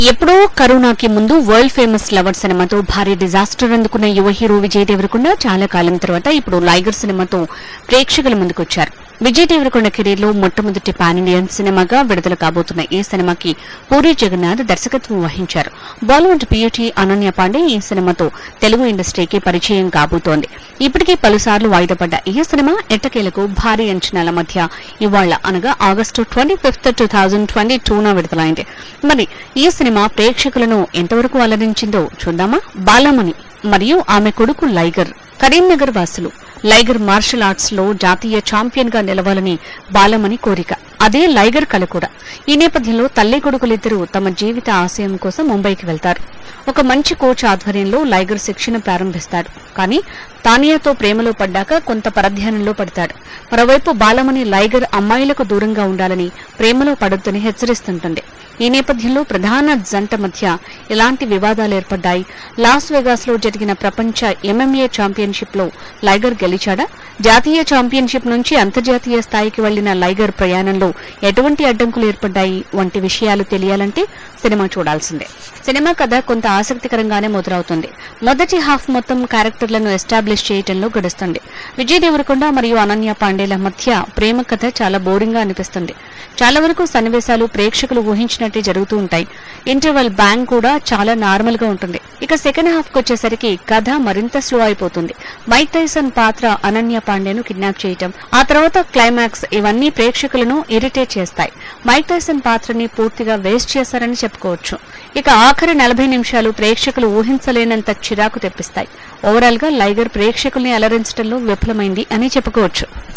ఎప్పుడో కరోనాకి ముందు వరల్డ్ ఫేమస్ లవర్ సినిమాతో భారీ డిజాస్టర్ అందుకున్న యువ హీరో విజయ్ దేవరకొండ చాలా కాలం తర్వాత ఇప్పుడు లైగర్ సినిమాతో ప్రేక్షకుల ముందుకొచ్చారు. విజయ్ దేవరకొండ కెరీర్ లో మొట్టమొదటి పాన్ ఇండియన్ సినిమాగా విడుదల కాబోతున్న ఈ సినిమాకి పూరి జగన్నాథ్ దర్శకత్వం వహించారు. బాలీవుడ్ బ్యూటీ అనన్య పాండే ఈ సినిమాతో తెలుగు ఇండస్ట్రీకి పరిచయం కాబోతోంది. ఇప్పటికే పలుసార్లు వాయిదా పడ్డ ఈ సినిమా ఎట్టకేలకు భారీ అంచనాల మధ్య ఇవాళ అనగా ఆగస్టు 25, 2022న విడుదలైంది. మరి ఈ సినిమా ప్రేక్షకులను ఎంతవరకు అలరించిందో చూద్దామా? బాలమణి మరియు ఆమె కొడుకు లైగర్ కరీంనగర్ వాసులు. లైగర్ మార్షల్ ఆర్ట్స్ లో జాతీయ ఛాంపియన్ గా నిలవాలని బాలమణి కోరిక. అదే లైగర్ కల కూడా. ఈ నేపథ్యంలో తల్లి కొడుకులిద్దరూ తమ జీవిత ఆశయం కోసం ముంబైకి వెళ్తారు. ఒక మంచి కోచ్ ఆధ్వర్యంలో లైగర్ శిక్షణ ప్రారంభిస్తాడు. కానీ తానియాతో ప్రేమలో పడ్డాక కొంత పరధ్యానంలో పడతాడు. మరోవైపు బాలమణి లైగర్ అమ్మాయిలకు దూరంగా ఉండాలని, ప్రేమలో పడొద్దని హెచ్చరిస్తుంటుంది. ఈ నేపథ్యంలో ప్రధాన జంట మధ్య ఎలాంటి వివాదాలు ఏర్పడ్డాయి? లాస్ వెగాస్ లో జరిగిన ప్రపంచ ఎంఎంఏ ఛాంపియన్షిప్ లో లైగర్ గెలిచాడా? జాతీయ ఛాంపియన్షిప్ నుంచి అంతర్జాతీయ స్థాయికి వెళ్లిన లైగర్ ప్రయాణంలో ఎటువంటి అడ్డంకులు ఏర్పడ్డాయి వంటి విషయాలు తెలియాలంటే సినిమా చూడాల్సిందే. సినిమా కథ కొంత ఆసక్తికరంగానే మొదలవుతుంది. మొదటి హాఫ్ మొత్తం క్యారెక్టర్లను ఎస్టాబ్లిష్ చేయడంలో గడుస్తుంది. విజయ్ దేవరకొండ మరియు అనన్య పాండేల మధ్య ప్రేమ కథ చాలా బోరింగ్ గా అనిపిస్తుంది. చాలా వరకు సన్నివేశాలు ప్రేక్షకులు ఊహించినట్టే జరుగుతూ ఉంటాయి. ఇంటర్వెల్ బ్యాంగ్ కూడా చాలా నార్మల్ గా ఉంటుంది. ఇక సెకండ్ హాఫ్ వచ్చేసరికి కథ మరింత స్లో అయిపోతుంది. మైక్ టైసన్ పాత్ర అనన్య పాండేను కిడ్నాప్ చేయటం, ఆ తర్వాత క్లైమాక్స్ ఇవన్నీ ప్రేక్షకులను ఇరిటేట్ చేస్తాయి. మైక్ టైసన్ పాత్రని పూర్తిగా వేస్ట్ చేశారని చెప్పుకోవచ్చు. ఇక ఆఖరి 40 నిమిషాలు ప్రేక్షకులు ఊహించలేనంత చిరాకు తెప్పిస్తాయి. ఓవరాల్ గా లైగర్ ప్రేక్షకుల్ని అలరించడంలో విఫలమైంది అని చెప్పుకోవచ్చు.